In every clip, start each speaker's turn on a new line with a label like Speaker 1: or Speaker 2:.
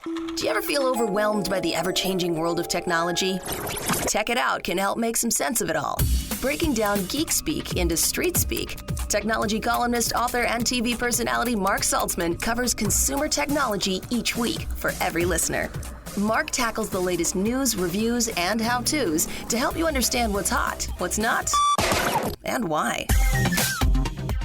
Speaker 1: Do you ever feel overwhelmed by the ever-changing world of technology? Tech It Out can help make some sense of it all. Breaking down geek speak into street speak, technology columnist, author, and TV personality Mark Saltzman covers consumer technology each week for every listener. Mark tackles the latest news, reviews, and how-tos to help you understand what's hot, what's not, and why.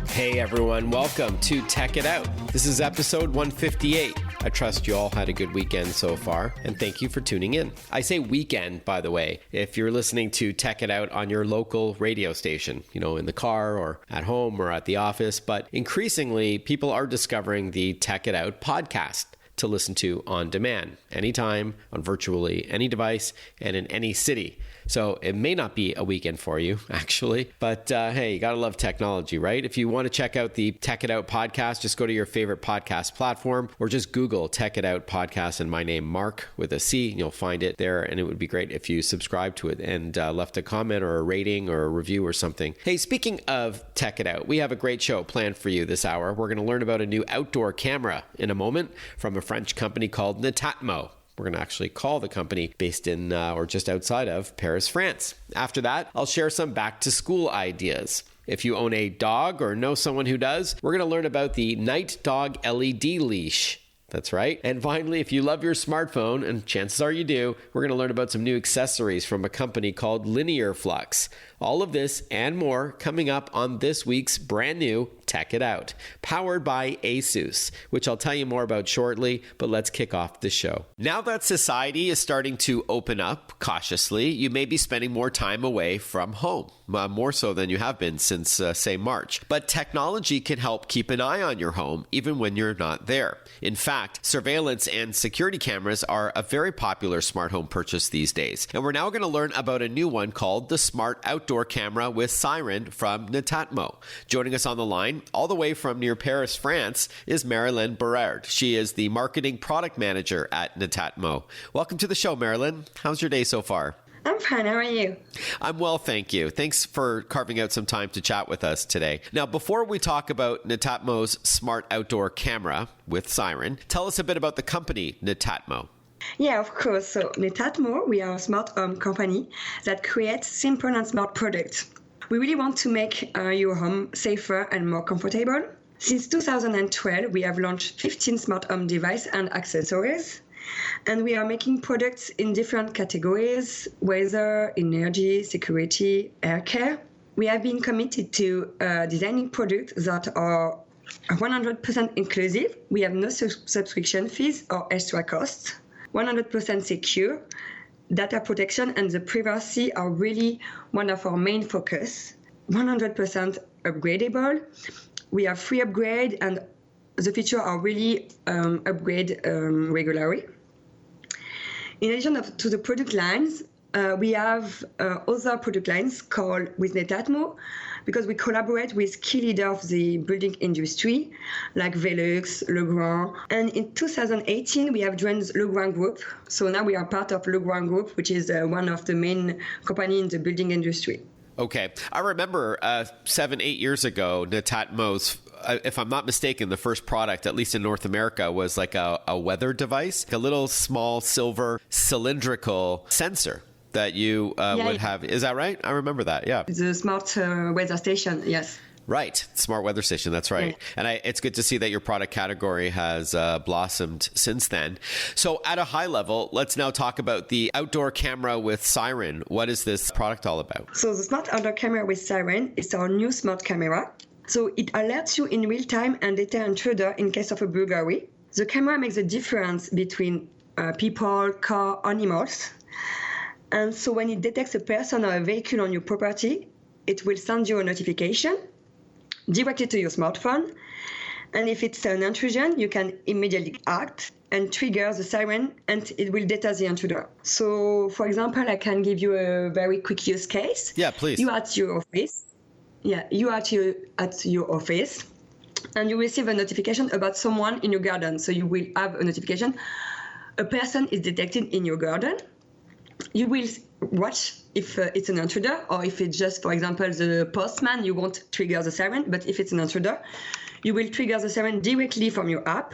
Speaker 2: Hey everyone, welcome to Tech It Out. This is episode 158. I trust you all had a good weekend so far, and thank you for tuning in. I say weekend, by the way, if you're listening to Tech It Out on your local radio station, in the car or at home or at the office, but increasingly people are discovering the Tech It Out podcast to listen to on demand, anytime, on virtually any device, and in any city. So it may not be a weekend for you, actually, but hey, you gotta love technology, right? If you want to check out the Tech It Out podcast, just go to your favorite podcast platform or just Google Tech It Out podcast and my name, Mark, with a C, and you'll find it there. And it would be great if you subscribe to it and left a comment or a rating or a review or something. Hey, speaking of Tech It Out, we have a great show planned for you this hour. We're going to learn about a new outdoor camera in a moment from a French company called Netatmo. We're going to actually call the company based in or just outside of Paris, France. After that, I'll share some back to school ideas. If you own a dog or know someone who does, we're going to learn about the NiteDog LED Leash. That's right. And finally, if you love your smartphone, and chances are you do, we're going to learn about some new accessories from a company called LinearFlux. All of this and more coming up on this week's brand new Tech It Out, powered by ASUS, which I'll tell you more about shortly, but let's kick off the show. Now that society is starting to open up cautiously, you may be spending more time away from home, more so than you have been since, say, March. But technology can help keep an eye on your home even when you're not there. In fact, surveillance and security cameras are a very popular smart home purchase these days. And we're now going to learn about a new one called the Smart Outdoor Camera with Siren from Netatmo. Joining us on the line, all the way from near Paris, France, is Marilyn Berard. She is the marketing product manager at Netatmo. Welcome to the show, Marilyn. How's your day so far?
Speaker 3: I'm fine. How are you?
Speaker 2: I'm well, thank you. Thanks for carving out some time to chat with us today. Now, before we talk about Netatmo's smart outdoor camera with Siren, tell us a bit about the company Netatmo.
Speaker 3: Yeah, of course. So Netatmo, we are a smart home company that creates simple and smart products. We really want to make your home safer and more comfortable. Since 2012, we have launched 15 smart home devices and accessories. And we are making products in different categories: weather, energy, security, air care. We have been committed to designing products that are 100% inclusive. We have no subscription fees or extra costs. 100% secure. Data protection and the privacy are really one of our main focus. 100% upgradable. We have free upgrade and the features are really upgrade regularly. In addition to the product lines, we have other product lines called with Netatmo because we collaborate with key leaders of the building industry like Velux, Legrand. And in 2018, we have joined Legrand Group. So now we are part of Legrand Group, which is one of the main companies in the building industry.
Speaker 2: Okay. I remember 7-8 years ago, Netatmo's, if I'm not mistaken, the first product, at least in North America, was like a weather device, a little small silver cylindrical sensor that you would have. Is that right? I remember that. Yeah.
Speaker 3: The smart weather station. Yes.
Speaker 2: Right. Smart weather station. That's right. Yeah. And it's good to see that your product category has blossomed since then. So at a high level, let's now talk about the outdoor camera with Siren. What is this product all about?
Speaker 3: So the smart outdoor camera with Siren is our new smart camera. So it alerts you in real time and deter intruder in case of a burglary. The camera makes a difference between people, car, animals. And so when it detects a person or a vehicle on your property, it will send you a notification directly to your smartphone. And if it's an intrusion, you can immediately act and trigger the siren, and it will deter the intruder. So, for example, I can give you a very quick use case.
Speaker 2: Yeah, please.
Speaker 3: You at your office. Yeah, you at your office, and you receive a notification about someone in your garden. So you will have a notification. A person is detected in your garden. You will watch if it's an intruder, or if it's just, for example, the postman, you won't trigger the siren. But if it's an intruder, you will trigger the siren directly from your app.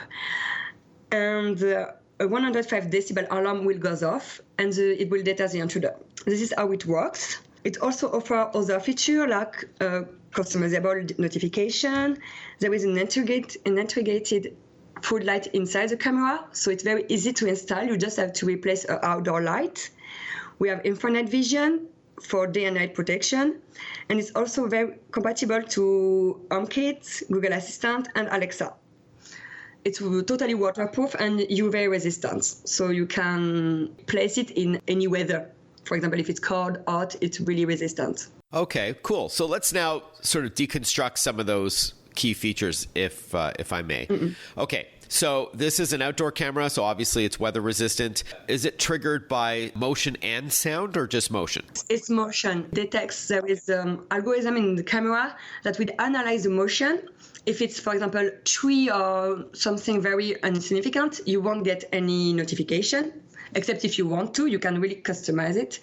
Speaker 3: And a 105 decibel alarm will go off and it will detect the intruder. This is how it works. It also offers other features like customizable notification. There is an integrated floodlight inside the camera, so it's very easy to install. You just have to replace an outdoor light. We have infrared vision for day and night protection, and it's also very compatible to HomeKit, Google Assistant, and Alexa. It's totally waterproof and UV resistant, so you can place it in any weather. For example, if it's cold, hot, it's really resistant.
Speaker 2: Okay, cool. So let's now sort of deconstruct some of those key features, if I may. Okay, so this is an outdoor camera, so obviously it's weather resistant. Is it triggered by motion and sound or just motion?
Speaker 3: It's motion. Detects there is algorithm in the camera that will analyze the motion. If it's, for example, tree or something very insignificant, you won't get any notification, except if you want to, you can really customize it.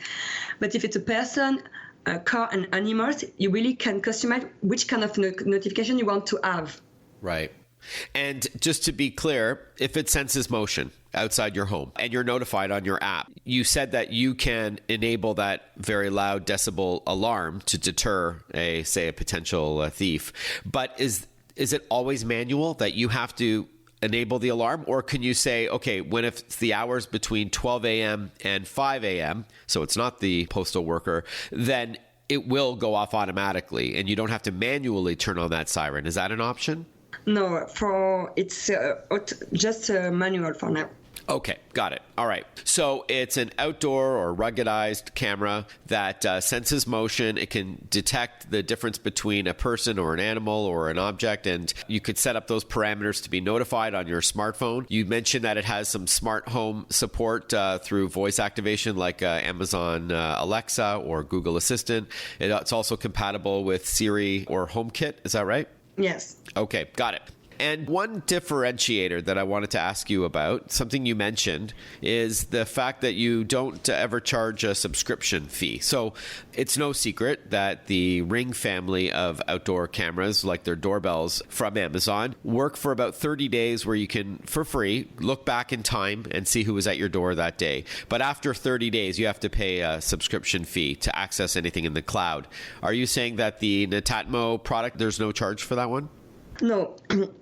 Speaker 3: But if it's a person, a car, and animals, you really can customize which kind of notification you want to have.
Speaker 2: Right. And just to be clear, if it senses motion outside your home and you're notified on your app, you said that you can enable that very loud decibel alarm to deter a potential thief. But is it always manual that you have to enable the alarm? Or can you say, okay, when if it's the hours between 12 a.m. and 5 a.m., so it's not the postal worker, then it will go off automatically and you don't have to manually turn on that siren. Is that an option?
Speaker 3: No, it's just manual for now.
Speaker 2: Okay, got it. All right. So it's an outdoor or ruggedized camera that senses motion. It can detect the difference between a person or an animal or an object, and you could set up those parameters to be notified on your smartphone. You mentioned that it has some smart home support through voice activation like Amazon Alexa or Google Assistant. It's also compatible with Siri or HomeKit. Is that right?
Speaker 3: Yes.
Speaker 2: Okay, got it. And one differentiator that I wanted to ask you about, something you mentioned, is the fact that you don't ever charge a subscription fee. So it's no secret that the Ring family of outdoor cameras, like their doorbells from Amazon, work for about 30 days where you can, for free, look back in time and see who was at your door that day. But after 30 days, you have to pay a subscription fee to access anything in the cloud. Are you saying that the Netatmo product, there's no charge for that one?
Speaker 3: No,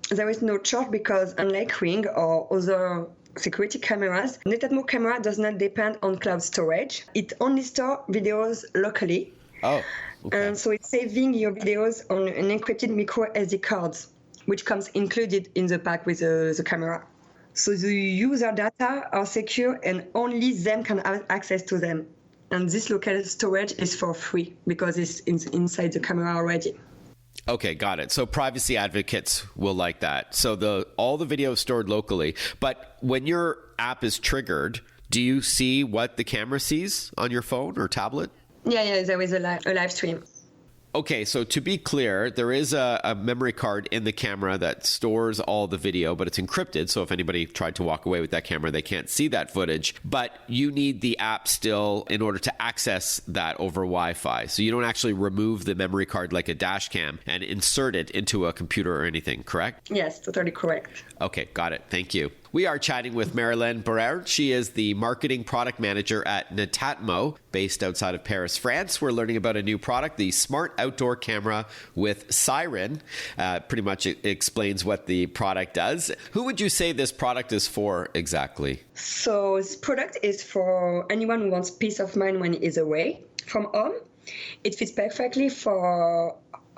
Speaker 3: there is no charge because unlike Ring or other security cameras, Netatmo camera does not depend on cloud storage. It only stores videos locally.
Speaker 2: Oh, okay.
Speaker 3: And so it's saving your videos on an encrypted micro SD cards, which comes included in the pack with the camera. So the user data are secure and only them can have access to them. And this local storage is for free because it's inside the camera already.
Speaker 2: Okay, got it. So privacy advocates will like that. So all the video is stored locally. But when your app is triggered, do you see what the camera sees on your phone or tablet?
Speaker 3: Yeah, there is a live stream.
Speaker 2: Okay, so to be clear, there is a memory card in the camera that stores all the video, but it's encrypted. So if anybody tried to walk away with that camera, they can't see that footage. But you need the app still in order to access that over Wi-Fi. So you don't actually remove the memory card like a dash cam and insert it into a computer or anything, correct?
Speaker 3: Yes, totally correct.
Speaker 2: Okay, got it. Thank you. We are chatting with Marilyn Barrère. She is the marketing product manager at Netatmo, based outside of Paris, France. We're learning about a new product, the smart outdoor camera with Siren. Pretty much it explains what the product does. Who would you say this product is for exactly?
Speaker 3: So this product is for anyone who wants peace of mind when he is away from home. It fits perfectly for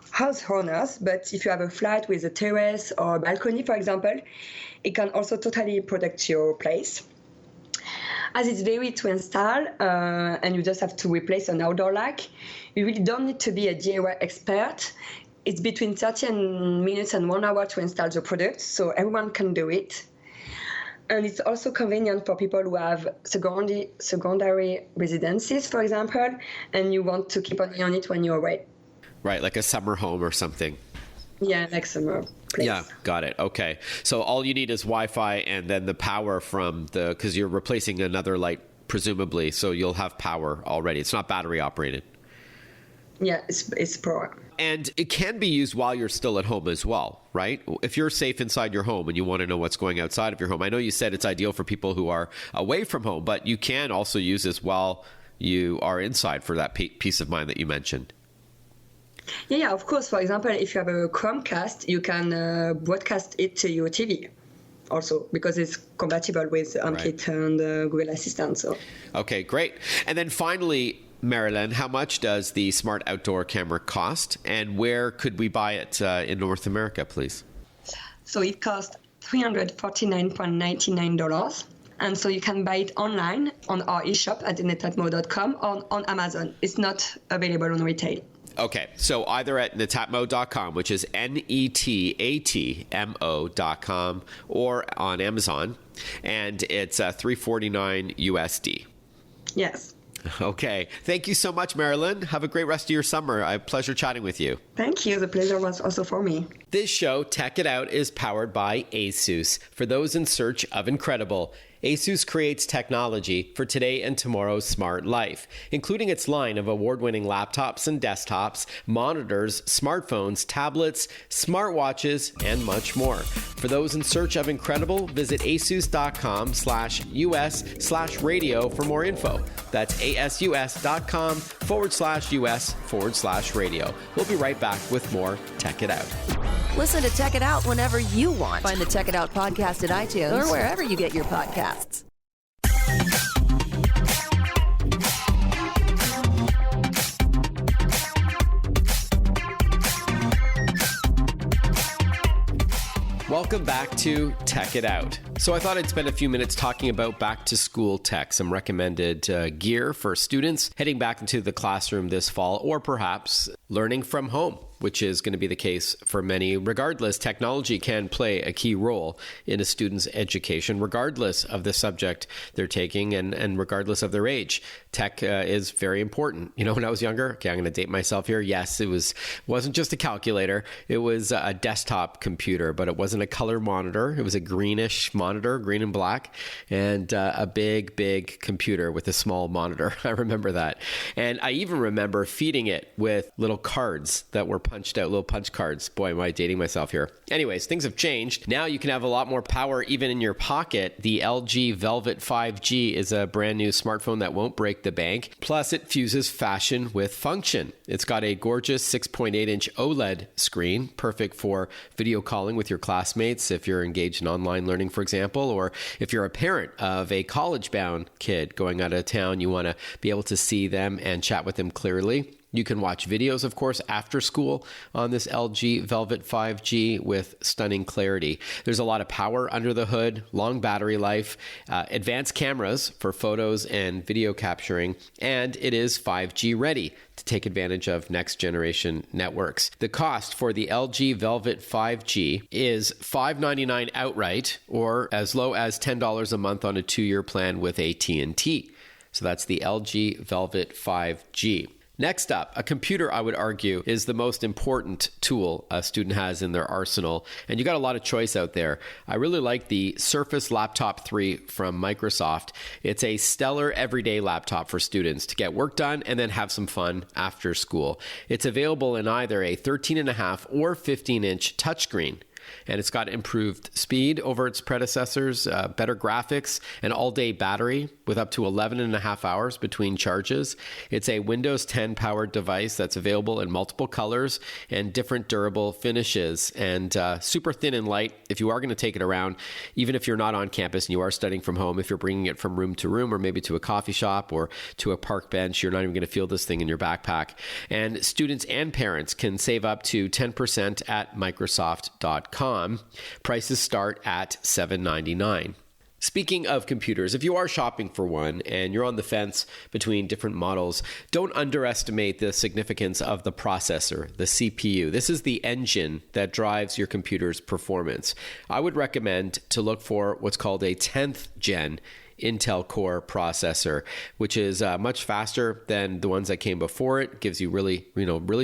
Speaker 3: house owners, but if you have a flat with a terrace or a balcony, for example, it can also totally protect your place. As it's very to install and you just have to replace an outdoor light, you really don't need to be a DIY expert. It's between 30 minutes and 1 hour to install the product, so everyone can do it. And it's also convenient for people who have secondary residences, for example, and you want to keep an eye on it when you're away.
Speaker 2: Right, like a summer home or something.
Speaker 3: Yeah, like summer place.
Speaker 2: Yeah, got it. Okay. So all you need is Wi-Fi and then the power from because you're replacing another light, presumably, so you'll have power already. It's not battery operated.
Speaker 3: Yeah, it's pro.
Speaker 2: And it can be used while you're still at home as well, right? If you're safe inside your home and you want to know what's going outside of your home. I know you said it's ideal for people who are away from home, but you can also use this while you are inside for that peace of mind that you mentioned.
Speaker 3: Yeah, of course. For example, if you have a Chromecast, you can broadcast it to your TV also, because it's compatible with HomeKit and Google Assistant. So.
Speaker 2: Okay, great. And then finally, Marilyn, how much does the smart outdoor camera cost, and where could we buy it in North America, please?
Speaker 3: So it costs $349.99, and so you can buy it online on our eShop at netatmo.com or on Amazon. It's not available on retail.
Speaker 2: Okay, so either at netatmo.com, which is netatmo.com, or on Amazon, and it's $349 USD.
Speaker 3: Yes.
Speaker 2: Okay. Thank you so much, Marilyn. Have a great rest of your summer. A pleasure chatting with you.
Speaker 3: Thank you. The pleasure was also for me.
Speaker 2: This show, Tech It Out, is powered by ASUS. For those in search of incredible, ASUS creates technology for today and tomorrow's smart life, including its line of award-winning laptops and desktops, monitors, smartphones, tablets, smartwatches, and much more. For those in search of incredible, visit asus.com/US/radio for more info. That's asus.com/US/radio. We'll be right back with more Tech It Out.
Speaker 1: Listen to Tech It Out whenever you want. Find the Tech It Out podcast at iTunes or wherever you get your podcasts.
Speaker 2: Welcome back to Tech It Out. So I thought I'd spend a few minutes talking about back to school tech, some recommended gear for students heading back into the classroom this fall, or perhaps learning from home, which is going to be the case for many. Regardless, technology can play a key role in a student's education, regardless of the subject they're taking and regardless of their age. Tech is very important. You know, when I was younger, okay, I'm going to date myself here. Yes, it wasn't just a calculator. It was a desktop computer, but it wasn't a color monitor. It was a greenish monitor, green and black, and a big computer with a small monitor. I remember that. And I even remember feeding it with little cards that were punched out, little punch cards. Boy, am I dating myself here. Anyways, things have changed. Now you can have a lot more power even in your pocket. The LG Velvet 5G is a brand new smartphone that won't break the bank. Plus, it fuses fashion with function. It's got a gorgeous 6.8-inch OLED screen, perfect for video calling with your classmates if you're engaged in online learning, for example, or if you're a parent of a college-bound kid going out of town, you want to be able to see them and chat with them clearly. You can watch videos, of course, after school on this LG Velvet 5G with stunning clarity. There's a lot of power under the hood, long battery life, advanced cameras for photos and video capturing, and it is 5G ready to take advantage of next generation networks. The cost for the LG Velvet 5G is $599 outright, or as low as $10 a month on a 2-year plan with AT&T. So that's the LG Velvet 5G. Next up, a computer, I would argue, is the most important tool a student has in their arsenal. And you got a lot of choice out there. I really like the Surface Laptop 3 from Microsoft. It's a stellar everyday laptop for students to get work done and then have some fun after school. It's available in either a 13.5 or 15-inch touchscreen. And it's got improved speed over its predecessors, better graphics, an all-day battery with up to 11.5 hours between charges. It's a Windows 10 powered device that's available in multiple colors and different durable finishes, and super thin and light if you are going to take it around, even if you're not on campus and you are studying from home. If you're bringing it from room to room or maybe to a coffee shop or to a park bench, you're not even going to feel this thing in your backpack. And students and parents can save up to 10% at Microsoft.com. Prices start at $799. Speaking of computers, if you are shopping for one and you're on the fence between different models, don't underestimate the significance of the processor, the CPU. This is the engine that drives your computer's performance. I would recommend to look for what's called a 10th gen Intel Core processor, which is much faster than the ones that came before it. Gives you really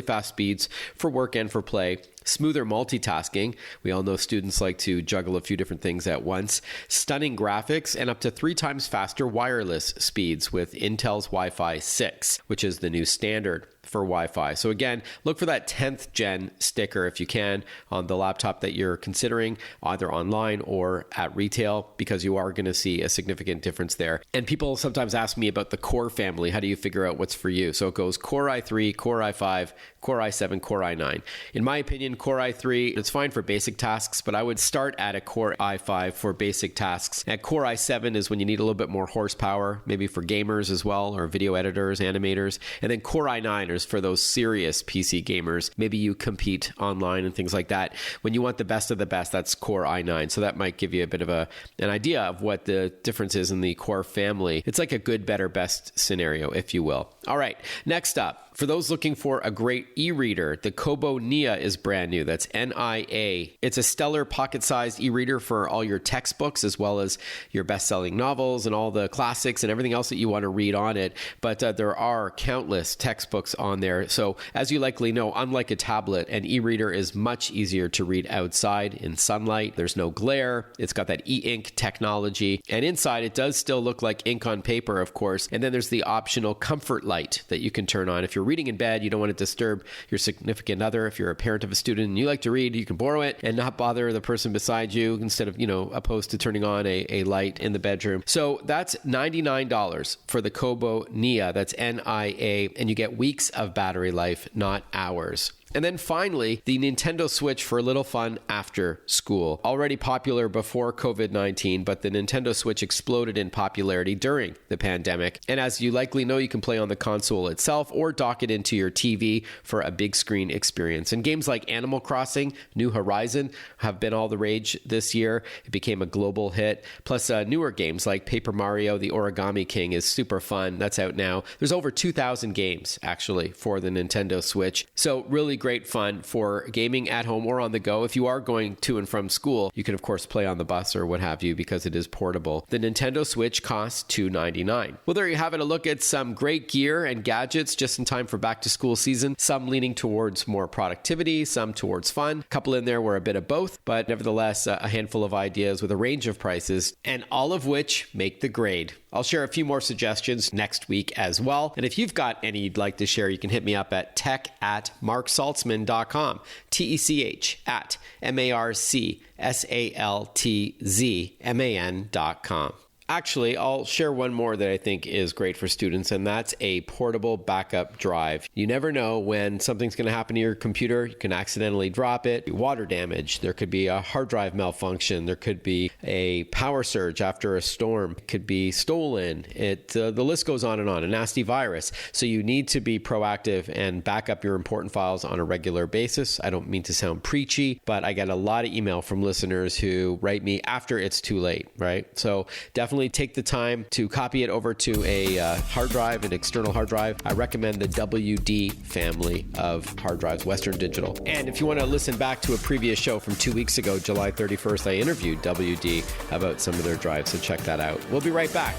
Speaker 2: fast speeds for work and for play. Smoother multitasking. We all know students like to juggle a few different things at once. Stunning graphics and up to 3 times faster wireless speeds with Intel's Wi-Fi 6, which is the new standard. for Wi-Fi. So again, look for that 10th gen sticker if you can on the laptop that you're considering, either online or at retail, because you are going to see a significant difference there. And people sometimes ask me about the Core family. How do you figure out what's for you? So it goes Core i3, Core i5, Core i7, Core i9. In my opinion, Core i3, it's fine for basic tasks, but I would start at a Core i5 for basic tasks. At Core i7 is when you need a little bit more horsepower, maybe for gamers as well, or video editors, animators. And then Core i9 is for those serious PC gamers. Maybe you compete online and things like that. When you want the best of the best, that's Core i9. So that might give you a bit of an idea of what the difference is in the Core family. It's like a good, better, best scenario, if you will. All right, next up. For those looking for a great e-reader, the Kobo Nia is brand new. That's Nia. It's a stellar pocket-sized e-reader for all your textbooks, as well as your best-selling novels and all the classics and everything else that you want to read on it. But there are countless textbooks on there. So as you likely know, unlike a tablet, an e-reader is much easier to read outside in sunlight. There's no glare. It's got that e-ink technology. And inside, it does still look like ink on paper, of course. And then there's the optional comfort light that you can turn on if you're reading in bed, you don't want to disturb your significant other. If you're a parent of a student and you like to read, you can borrow it and not bother the person beside you instead of, opposed to turning on a light in the bedroom. So that's $99 for the Kobo Nia. That's Nia. And you get weeks of battery life, not hours. And then finally, the Nintendo Switch for a little fun after school. Already popular before COVID-19, but the Nintendo Switch exploded in popularity during the pandemic. And as you likely know, you can play on the console itself or dock it into your TV for a big screen experience. And games like Animal Crossing, New Horizon have been all the rage this year. It became a global hit. Plus newer games like Paper Mario, The Origami King is super fun. That's out now. There's over 2,000 games actually for the Nintendo Switch. So really great fun for gaming at home or on the go. If you are going to and from school, you can of course play on the bus or what have you because it is portable. The Nintendo Switch costs $299. Well, there you have it, a look at some great gear and gadgets just in time for back to school season. Some leaning towards more productivity, some towards fun. A couple in there were a bit of both, but nevertheless a handful of ideas with a range of prices, and all of which make the grade. I'll share a few more suggestions next week as well. And if you've got any you'd like to share, you can hit me up at tech@marksaltzman.com. TECH@MARCSALTZMAN.com. Actually, I'll share one more that I think is great for students, and that's a portable backup drive. You never know when something's going to happen to your computer. You can accidentally drop it, water damage. There could be a hard drive malfunction. There could be a power surge after a storm. It could be stolen. The list goes on, a nasty virus. So you need to be proactive and back up your important files on a regular basis. I don't mean to sound preachy, but I get a lot of email from listeners who write me after it's too late, right? So definitely take the time to copy it over to a hard drive, an external hard drive. I recommend the WD family of hard drives, Western Digital. And if you want to listen back to a previous show from 2 weeks ago, July 31st, I interviewed WD about some of their drives, so check that out. We'll be right back.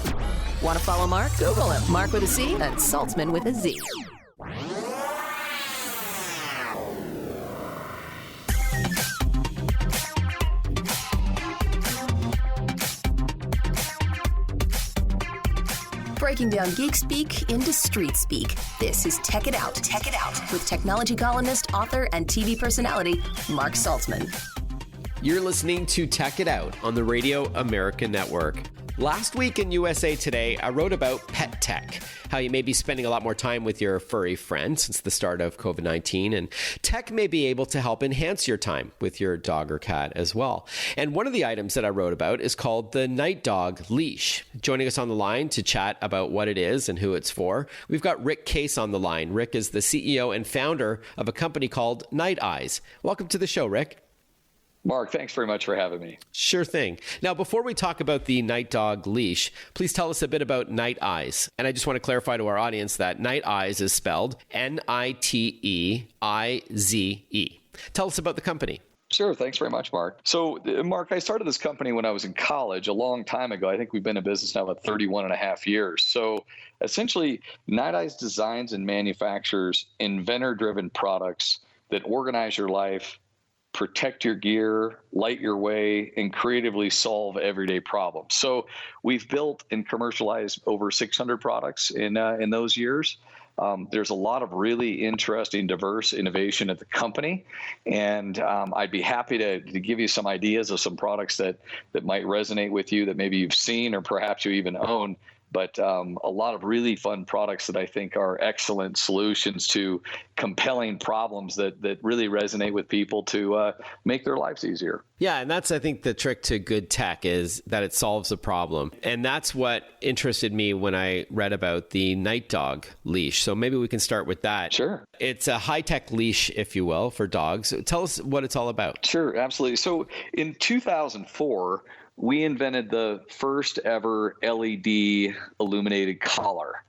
Speaker 1: Want to follow Mark? Google him. Mark with a C and Saltzman with a Z. Breaking down geek speak into street speak. This is Tech It Out. Tech It Out with technology columnist, author, and TV personality Mark Saltzman.
Speaker 2: You're listening to Tech It Out on the Radio America Network. Last week in USA Today, I wrote about pet tech, how you may be spending a lot more time with your furry friend since the start of COVID-19, and tech may be able to help enhance your time with your dog or cat as well. And one of the items that I wrote about is called the NiteDog Leash. Joining us on the line to chat about what it is and who it's for, we've got Rick Case on the line. Rick is the CEO and founder of a company called NiteEyes. Welcome to the show, Rick.
Speaker 4: Mark, thanks very much for having me.
Speaker 2: Sure thing. Now, before we talk about the NiteDog Leash, please tell us a bit about NiteEyes. And I just want to clarify to our audience that NiteEyes is spelled Niteize. Tell us about the company.
Speaker 4: Sure. Thanks very much, Mark. So, Mark, I started this company when I was in college a long time ago. I think we've been in business now about 31 and a half years. So, essentially, NiteEyes designs and manufactures inventor-driven products that organize your life, protect your gear, light your way, and creatively solve everyday problems. So we've built and commercialized over 600 products in those years. There's a lot of really interesting, diverse innovation at the company, and I'd be happy to give you some ideas of some products that might resonate with you that maybe you've seen or perhaps you even own. But a lot of really fun products that I think are excellent solutions to compelling problems that really resonate with people to make their lives easier.
Speaker 2: Yeah, and that's, I think, the trick to good tech is that it solves a problem. And that's what interested me when I read about the NiteDog Leash. So maybe we can start with that.
Speaker 4: Sure.
Speaker 2: It's a high-tech leash, if you will, for dogs. Tell us what it's all about.
Speaker 4: Sure, absolutely. So in 2004, we invented the first ever LED illuminated collar.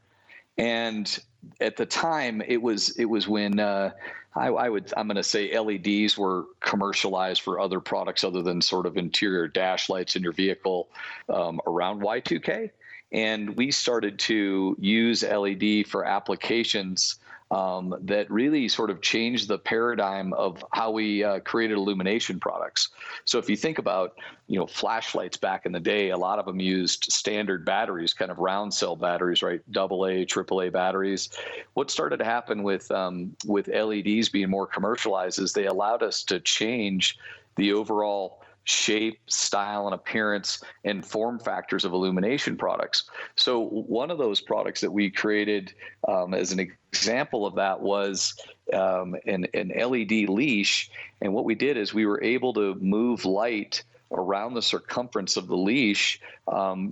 Speaker 4: And at the time, it was when I'm going to say LEDs were commercialized for other products other than sort of interior dash lights in your vehicle around Y2K. And we started to use LED for applications that really sort of changed the paradigm of how we created illumination products. So if you think about, flashlights back in the day, a lot of them used standard batteries, kind of round cell batteries, right? AA, AAA batteries. What started to happen with LEDs being more commercialized is they allowed us to change the overall shape, style, and appearance and form factors of illumination products. So one of those products that we created as an example of that was an LED leash. And what we did is we were able to move light around the circumference of the leash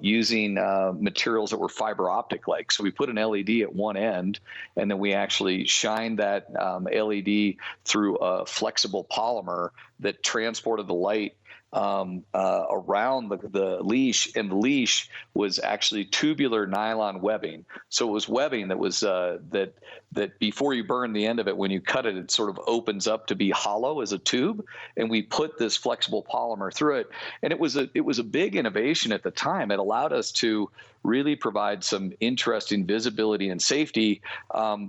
Speaker 4: using materials that were fiber optic like. So we put an LED at one end, and then we actually shined that LED through a flexible polymer that transported the light around the leash, and the leash was actually tubular nylon webbing. So it was webbing that was that before you burn the end of it, when you cut it, it sort of opens up to be hollow as a tube. And we put this flexible polymer through it, and it was a big innovation at the time. It allowed us to really provide some interesting visibility and safety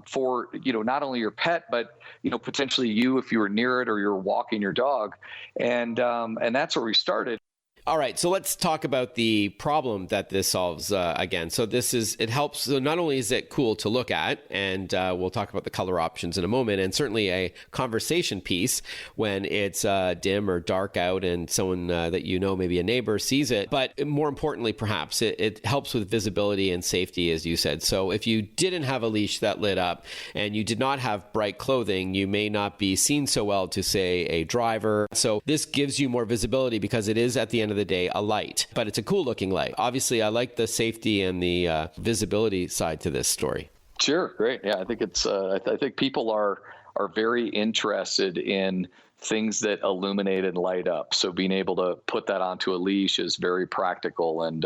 Speaker 4: for not only your pet, but potentially you if you were near it or you're walking your dog, and that's where we started.
Speaker 2: All right, so let's talk about the problem that this solves again. So it helps. So not only is it cool to look at, and we'll talk about the color options in a moment, and certainly a conversation piece when it's dim or dark out and someone that maybe a neighbor, sees it. But more importantly, perhaps, it helps with visibility and safety, as you said. So if you didn't have a leash that lit up and you did not have bright clothing, you may not be seen so well to, say, a driver. So this gives you more visibility because it is, at the end of the day, a light, but it's a cool looking light. Obviously, I like the safety and the visibility side to this story.
Speaker 4: Sure, great. Yeah, I think it's. I think people are very interested in things that illuminate and light up. So being able to put that onto a leash is very practical, and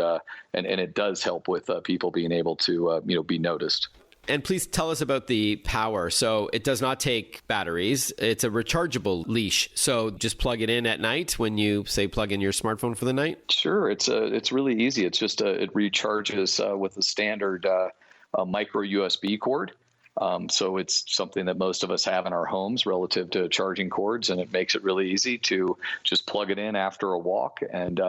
Speaker 4: it does help with people being able to be noticed.
Speaker 2: And please tell us about the power. So it does not take batteries. It's a rechargeable leash. So just plug it in at night when you, say, plug in your smartphone for the night?
Speaker 4: Sure. It's really easy. It's just it recharges with a standard micro USB cord. So it's something that most of us have in our homes relative to charging cords, and it makes it really easy to just plug it in after a walk, and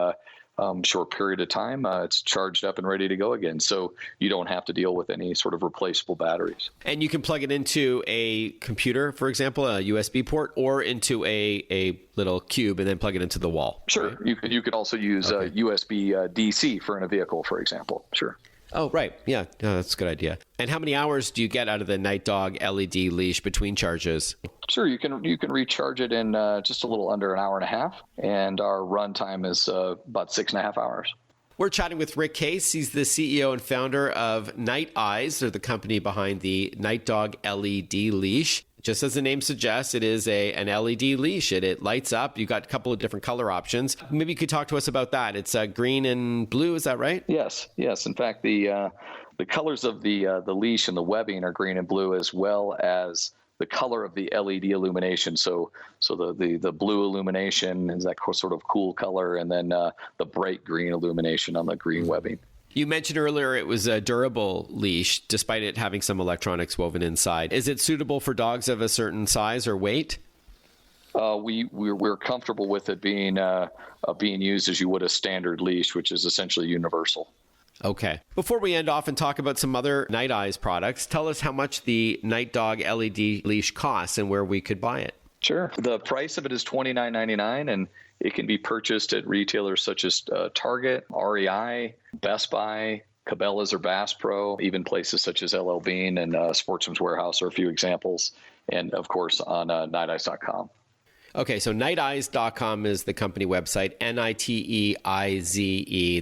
Speaker 4: short period of time, it's charged up and ready to go again. So you don't have to deal with any sort of replaceable batteries. And
Speaker 2: you can plug it into a computer, for example, a USB port, or into a little cube and then plug it into the wall.
Speaker 4: Sure. Right? You could also use USB DC for in a vehicle, for example. Sure.
Speaker 2: Oh, right. Yeah, that's a good idea. And how many hours do you get out of the NiteDog LED leash between charges?
Speaker 4: Sure, you can recharge it in just a little under an hour and a half, and our run time is about 6.5 hours.
Speaker 2: We're chatting with Rick Case. He's the CEO and founder of Night Eyes. They're the company behind the NiteDog LED leash. Just as the name suggests, it is an LED leash. It lights up. You got a couple of different color options. Maybe you could talk to us about that. It's green and blue. Is that right?
Speaker 4: Yes. In fact, the colors of the leash and the webbing are green and blue, as well as the color of the LED illumination. So the blue illumination is that sort of cool color, and then the bright green illumination on the green webbing.
Speaker 2: You mentioned earlier it was a durable leash, despite it having some electronics woven inside. Is it suitable for dogs of a certain size or weight?
Speaker 4: We're comfortable with it being used as you would a standard leash, which is essentially universal.
Speaker 2: Okay. Before we end off and talk about some other Night Eyes products, tell us how much the NiteDog LED leash costs and where we could buy it.
Speaker 4: Sure. The price of it is $29.99, and it can be purchased at retailers such as Target, REI, Best Buy, Cabela's or Bass Pro, even places such as LL Bean and Sportsman's Warehouse are a few examples, and of course on NiteEyes.com.
Speaker 2: Okay, so NiteEyes.com is the company website, NiteEyeze.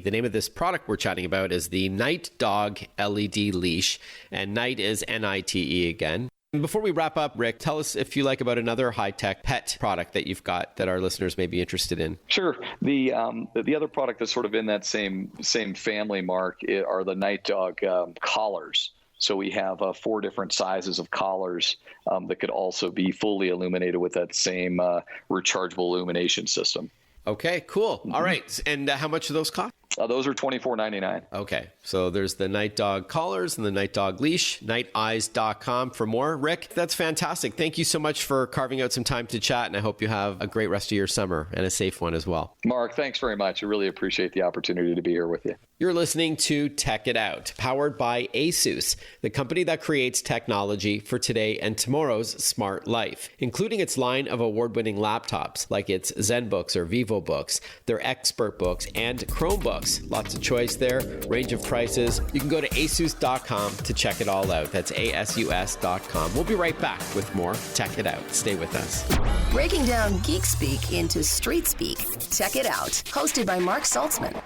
Speaker 2: The name of this product we're chatting about is the NiteDog LED Leash, and Nite is NITE again. Before we wrap up, Rick, tell us if you like about another high-tech pet product that you've got that our listeners may be interested in.
Speaker 4: Sure. The other product that's sort of in that same family, Mark, are the NiteDog collars. So we have 4 different sizes of collars that could also be fully illuminated with that same rechargeable illumination system.
Speaker 2: Okay, cool. Mm-hmm. All right. And how much do those cost?
Speaker 4: Those are $24.99.
Speaker 2: Okay. So there's the NiteDog collars and the NiteDog leash, NiteEyes.com for more. Rick, that's fantastic. Thank you so much for carving out some time to chat, and I hope you have a great rest of your summer and a safe one as well.
Speaker 4: Mark, thanks very much. I really appreciate the opportunity to be here with you.
Speaker 2: You're listening to Tech It Out, powered by ASUS, the company that creates technology for today and tomorrow's smart life, including its line of award-winning laptops like its ZenBooks or VivoBooks, their ExpertBooks, and Chromebooks. Lots of choice there, range of prices. You can go to asus.com to check it all out. That's ASUS.com. We'll be right back with more Tech It Out. Stay with us.
Speaker 1: Breaking down geek speak into street speak. Tech It Out, hosted by Mark Saltzman.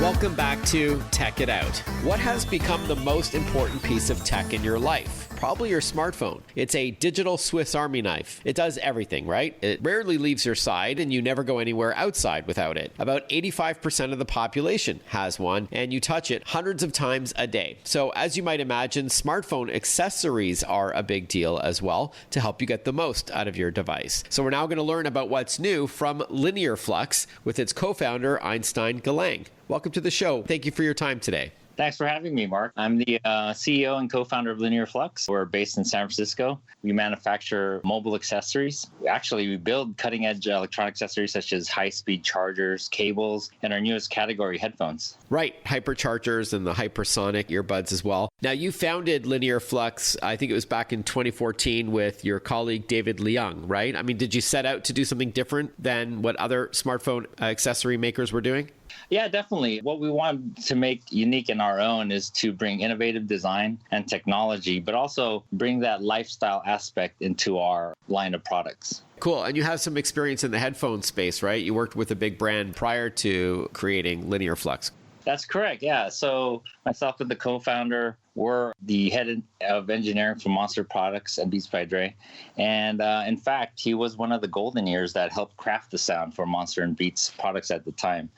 Speaker 2: Welcome back to Tech It Out. What has become the most important piece of tech in your life? Probably your smartphone. It's a digital Swiss Army knife. It does everything, right? It rarely leaves your side, and you never go anywhere outside without it. About 85% of the population has one, and you touch it hundreds of times a day. So as you might imagine, smartphone accessories are a big deal as well to help you get the most out of your device. So we're now going to learn about what's new from LinearFlux with its co-founder, Einstein Galang. Welcome to the show. Thank you for your time today.
Speaker 5: Thanks for having me, Mark. I'm the CEO and co-founder of LinearFlux. We're based in San Francisco. We manufacture mobile accessories. We build cutting-edge electronic accessories such as high-speed chargers, cables, and our newest category, headphones.
Speaker 2: Right, hyperchargers and the hypersonic earbuds as well. Now, you founded LinearFlux, I think it was back in 2014 with your colleague David Leung, right? I mean, did you set out to do something different than what other smartphone accessory makers were doing?
Speaker 5: Yeah, definitely. What we want to make unique in our own is to bring innovative design and technology, but also bring that lifestyle aspect into our line of products.
Speaker 2: Cool. And you have some experience in the headphone space, right? You worked with a big brand prior to creating LinearFlux.
Speaker 5: That's correct. Yeah. So myself and the co-founder were the head of engineering for Monster Products and Beats by Dre. And in fact, he was one of the golden ears that helped craft the sound for Monster and Beats products at the time.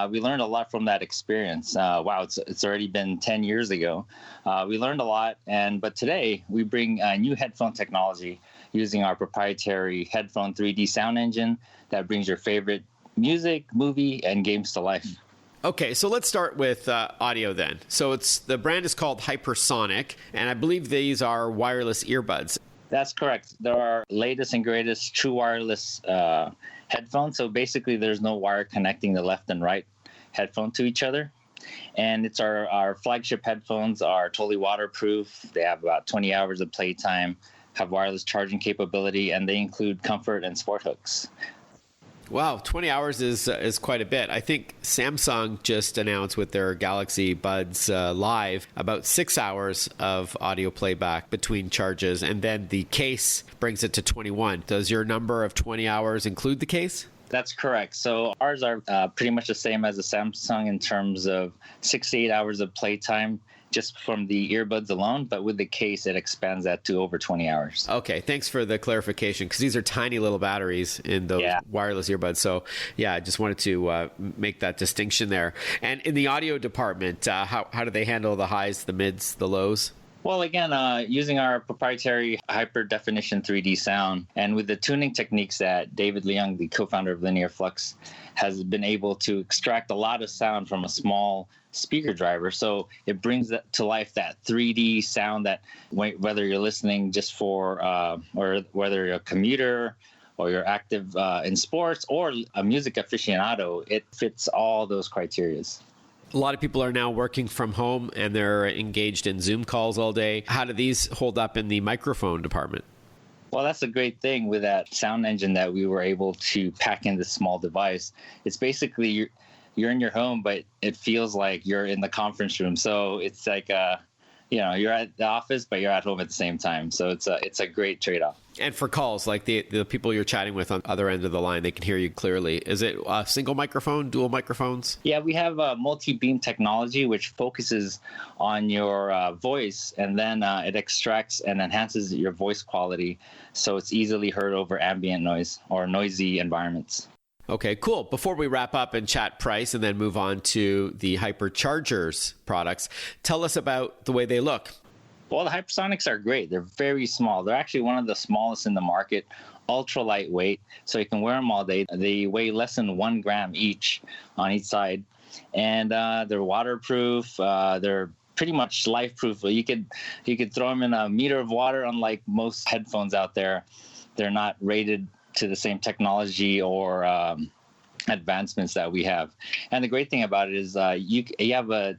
Speaker 5: We learned a lot from that experience. It's already been 10 years ago. We learned a lot, but today we bring new headphone technology using our proprietary headphone 3D sound engine that brings your favorite music, movie, and games to life.
Speaker 2: Okay, so let's start with audio then. So the brand is called Hypersonic, and I believe these are wireless earbuds.
Speaker 5: That's correct. They're our latest and greatest true wireless headphones. So basically, there's no wire connecting the left and right headphone to each other. And it's our flagship headphones are totally waterproof. They have about 20 hours of playtime, have wireless charging capability, and they include comfort and sport hooks.
Speaker 2: Wow, 20 hours is quite a bit. I think Samsung just announced with their Galaxy Buds Live about 6 hours of audio playback between charges, and then the case brings it to 21. Does your number of 20 hours include the case?
Speaker 5: That's correct. So ours are pretty much the same as the Samsung in terms of 6 to 8 hours of playtime just from the earbuds alone, but with the case, it expands that to over 20 hours.
Speaker 2: Okay, thanks for the clarification, because these are tiny little batteries in those wireless earbuds. So, I just wanted to make that distinction there. And in the audio department, how do they handle the highs, the mids, the lows?
Speaker 5: Well, again, using our proprietary hyper definition 3D sound and with the tuning techniques that David Leung, the co-founder of LinearFlux, has been able to extract a lot of sound from a small speaker driver. So it brings to life that 3D sound that whether you're listening just for, or whether you're a commuter or you're active in sports or a music aficionado, it fits all those criteria.
Speaker 2: A lot of people are now working from home and they're engaged in Zoom calls all day. How do these hold up in the microphone department?
Speaker 5: Well, that's a great thing with that sound engine that we were able to pack in this small device. It's basically you're in your home, but it feels like you're in the conference room. So it's like, you're at the office, but you're at home at the same time. So it's a great trade-off. And
Speaker 2: for calls, like the people you're chatting with on the other end of the line, they can hear you clearly. Is it a single microphone, dual microphones?
Speaker 5: Yeah, we have a multi-beam technology, which focuses on your voice, and then it extracts and enhances your voice quality. So it's easily heard over ambient noise or noisy environments.
Speaker 2: Okay, cool. Before we wrap up and chat price and then move on to the Hyperchargers products, tell us about the way they look.
Speaker 5: Well, the Hypersonics are great. They're very small. They're actually one of the smallest in the market, ultra lightweight, so you can wear them all day. They weigh less than 1 gram each on each side, and they're waterproof. They're pretty much life-proof. You could throw them in a meter of water, unlike most headphones out there. They're not rated to the same technology or advancements that we have. And the great thing about it is you have a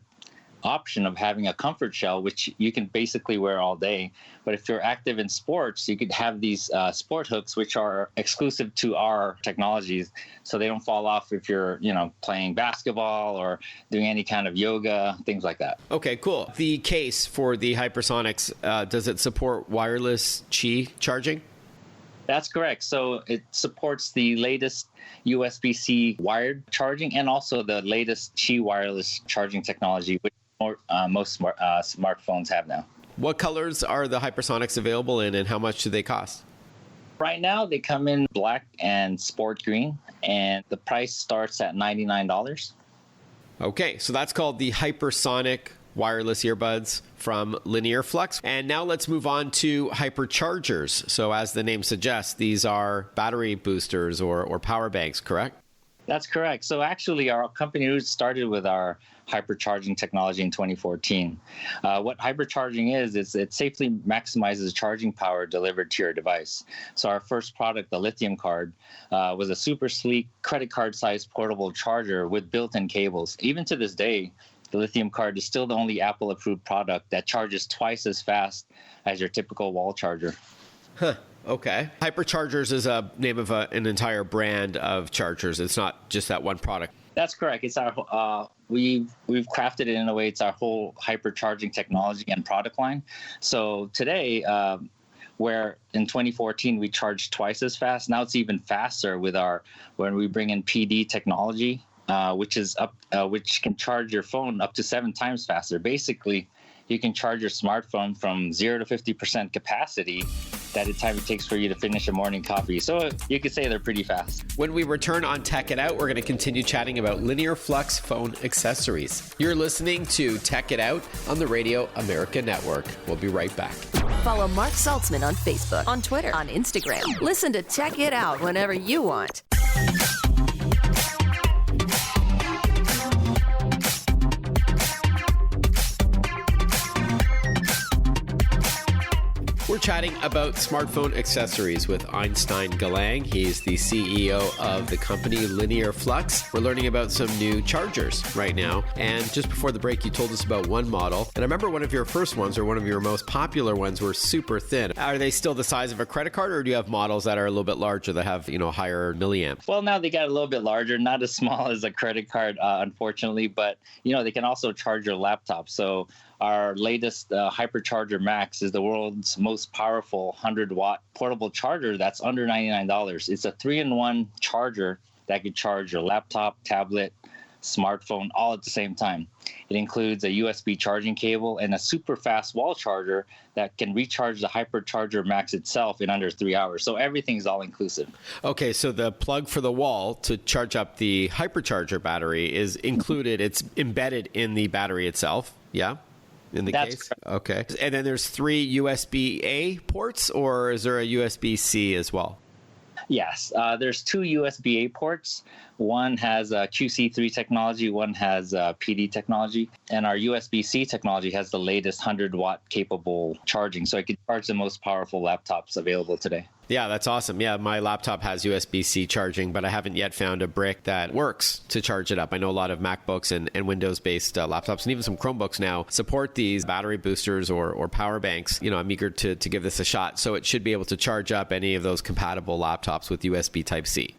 Speaker 5: option of having a comfort shell, which you can basically wear all day. But if you're active in sports, you could have these sport hooks, which are exclusive to our technologies, so they don't fall off if you're, playing basketball or doing any kind of yoga, things like that.
Speaker 2: Okay, cool. The case for the Hypersonics, does it support wireless Qi charging?
Speaker 5: That's correct. So it supports the latest USB-C wired charging and also the latest Qi wireless charging technology, which most smartphones have now.
Speaker 2: What colors are the Hypersonics available in, and how much do they cost?
Speaker 5: Right now, they come in black and sport green, and the price starts at $99.
Speaker 2: Okay, so that's called the Hypersonic wireless earbuds from LinearFlux. And now let's move on to Hyperchargers. So as the name suggests, these are battery boosters or power banks, correct?
Speaker 5: That's correct. So actually, our company started with our hypercharging technology in 2014. What hypercharging is it safely maximizes charging power delivered to your device. So our first product, the lithium card, was a super sleek credit card-sized portable charger with built-in cables. Even to this day, the lithium card is still the only Apple-approved product that charges twice as fast as your typical wall charger.
Speaker 2: Huh. Okay. Hyperchargers is a name of an entire brand of chargers. It's not just that one product.
Speaker 5: That's correct. It's our we've crafted it in a way. It's our whole hypercharging technology and product line. So today, where in 2014 we charged twice as fast, now it's even faster when we bring in PD technology. Which can charge your phone up to 7 times faster. Basically, you can charge your smartphone from 0 to 50% capacity that the time it takes for you to finish a morning coffee. So you could say they're pretty fast.
Speaker 2: When we return on Tech It Out, we're going to continue chatting about LinearFlux phone accessories. You're listening to Tech It Out on the Radio America Network. We'll be right back.
Speaker 1: Follow Mark Saltzman on Facebook, on Twitter, on Instagram. Listen to Tech It Out whenever you want.
Speaker 2: We're chatting about smartphone accessories with Einstein Galang. He's the CEO of the company LinearFlux. We're learning about some new chargers right now. And just before the break, you told us about one model. And I remember one of your first ones, or one of your most popular ones, were super thin. Are they still the size of a credit card, or do you have models that are a little bit larger that have, higher milliamp?
Speaker 5: Well, now they got a little bit larger, not as small as a credit card, unfortunately, but, they can also charge your laptop. So our latest Hypercharger Max is the world's most powerful 100-watt portable charger that's under $99. It's a 3-in-1 charger that could charge your laptop, tablet, smartphone all at the same time. It includes a USB charging cable and a super fast wall charger that can recharge the Hypercharger Max itself in under 3 hours. So everything's all inclusive.
Speaker 2: Okay, so the plug for the wall to charge up the Hypercharger battery is included. It's embedded in the battery itself, yeah? in the
Speaker 5: That's
Speaker 2: case?
Speaker 5: correct.
Speaker 2: Okay. And then there's 3 USB-A ports, or is there a USB-C as well?
Speaker 5: Yes, there's 2 USB-A ports. One has QC3 technology, one has PD technology, and our USB-C technology has the latest 100-watt capable charging, so it can charge the most powerful laptops available today.
Speaker 2: Yeah, that's awesome. Yeah, my laptop has USB-C charging, but I haven't yet found a brick that works to charge it up. I know a lot of MacBooks and Windows-based laptops, and even some Chromebooks now support these battery boosters or power banks. You know, I'm eager to give this a shot. So it should be able to charge up any of those compatible laptops with USB Type-C.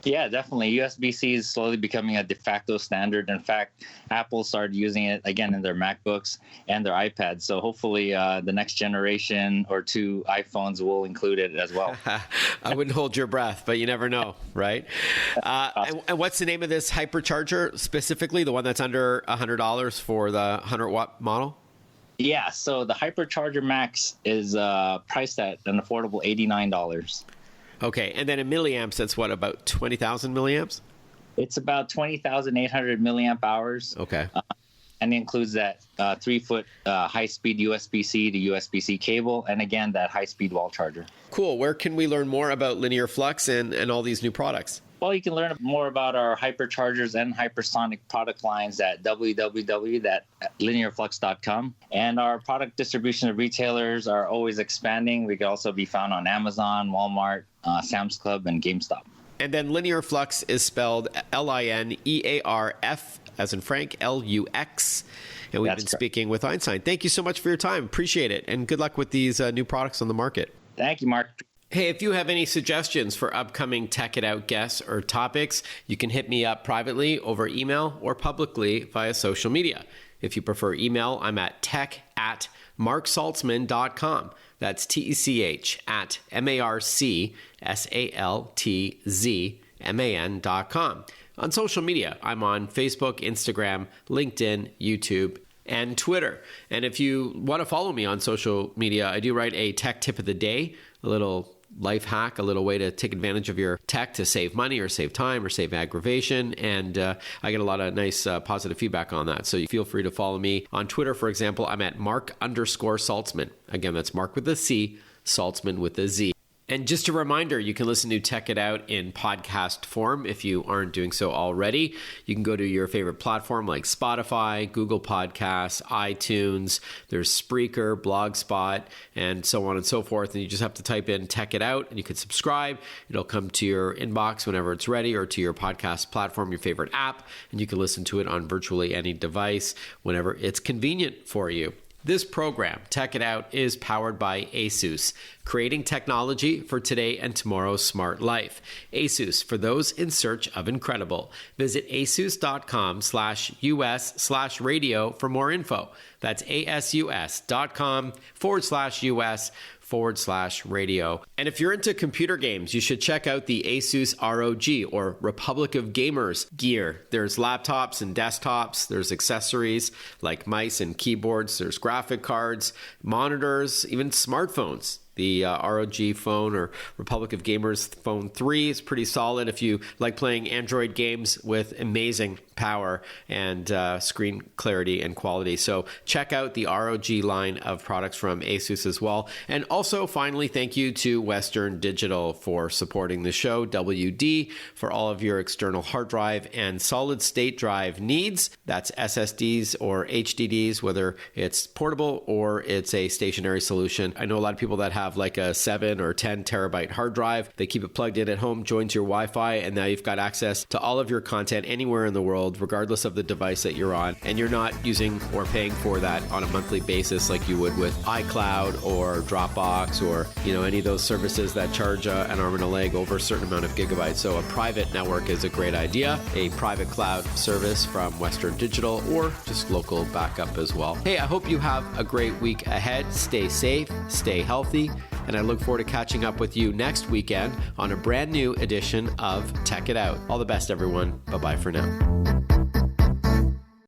Speaker 5: Yeah, definitely. USB-C is slowly becoming a de facto standard. In fact, Apple started using it again in their MacBooks and their iPads. So hopefully the next generation or 2 iPhones will include it as well.
Speaker 2: I wouldn't hold your breath, but you never know, right? And what's the name of this hypercharger specifically, the one that's under $100 for the 100-watt model?
Speaker 5: Yeah, so the Hypercharger Max is priced at an affordable $89.
Speaker 2: Okay, and then in milliamps, that's what, about 20,000 milliamps?
Speaker 5: It's about 20,800 milliamp hours.
Speaker 2: Okay.
Speaker 5: And it includes that 3-foot high-speed USB-C to USB-C cable, and again, that high-speed wall charger.
Speaker 2: Cool. Where can we learn more about LinearFlux and all these new products?
Speaker 5: Well, you can learn more about our hyperchargers and hypersonic product lines at www.linearflux.com. And our product distribution to retailers are always expanding. We can also be found on Amazon, Walmart, Sam's Club, and GameStop.
Speaker 2: And then LinearFlux is spelled LINEARF, as in Frank, LUX. And we've been speaking with Einstein. Thank you so much for your time. Appreciate it. And good luck with these new products on the market.
Speaker 5: Thank you, Mark.
Speaker 2: Hey, if you have any suggestions for upcoming Tech It Out guests or topics, you can hit me up privately over email or publicly via social media. If you prefer email, I'm at tech@marksaltzman.com. That's TECH@MARCSALTZMAN.com. On social media, I'm on Facebook, Instagram, LinkedIn, YouTube, and Twitter. And if you want to follow me on social media, I do write a tech tip of the day, a little life hack, a little way to take advantage of your tech to save money or save time or save aggravation. And I get a lot of nice positive feedback on that. So you feel free to follow me on Twitter. For example, I'm at Mark_Saltzman. Again, that's Mark with a C, Saltzman with a Z. And just a reminder, you can listen to Tech It Out in podcast form if you aren't doing so already. You can go to your favorite platform like Spotify, Google Podcasts, iTunes. There's Spreaker, Blogspot, and so on and so forth. And you just have to type in Tech It Out and you can subscribe. It'll come to your inbox whenever it's ready, or to your podcast platform, your favorite app, and you can listen to it on virtually any device whenever it's convenient for you. This program, Tech It Out, is powered by ASUS, creating technology for today and tomorrow's smart life. ASUS, for those in search of incredible. Visit asus.com/US/radio for more info. That's asus.com/US/radio. And if you're into computer games, you should check out the Asus ROG, or Republic of Gamers gear. There's laptops and desktops. There's accessories like mice and keyboards. There's graphic cards, monitors, even smartphones. The ROG phone, or Republic of Gamers Phone 3, is pretty solid if you like playing Android games with amazing power and screen clarity and quality. So check out the ROG line of products from ASUS as well. And also, finally, thank you to Western Digital for supporting the show, WD, for all of your external hard drive and solid state drive needs. That's SSDs or HDDs, whether it's portable or it's a stationary solution. I know a lot of people that have like a 7 or 10 terabyte hard drive. They keep it plugged in at home, joins your Wi-Fi, and now you've got access to all of your content anywhere in the world, regardless of the device that you're on. And you're not using or paying for that on a monthly basis like you would with iCloud or Dropbox, or any of those services that charge an arm and a leg over a certain amount of gigabytes. So a private network is a great idea, a private cloud service from Western Digital, or just local backup as well. Hey, I hope you have a great week ahead. Stay safe, stay healthy, and I look forward to catching up with you next weekend on a brand new edition of Tech It Out. All the best, everyone. Bye-bye for now.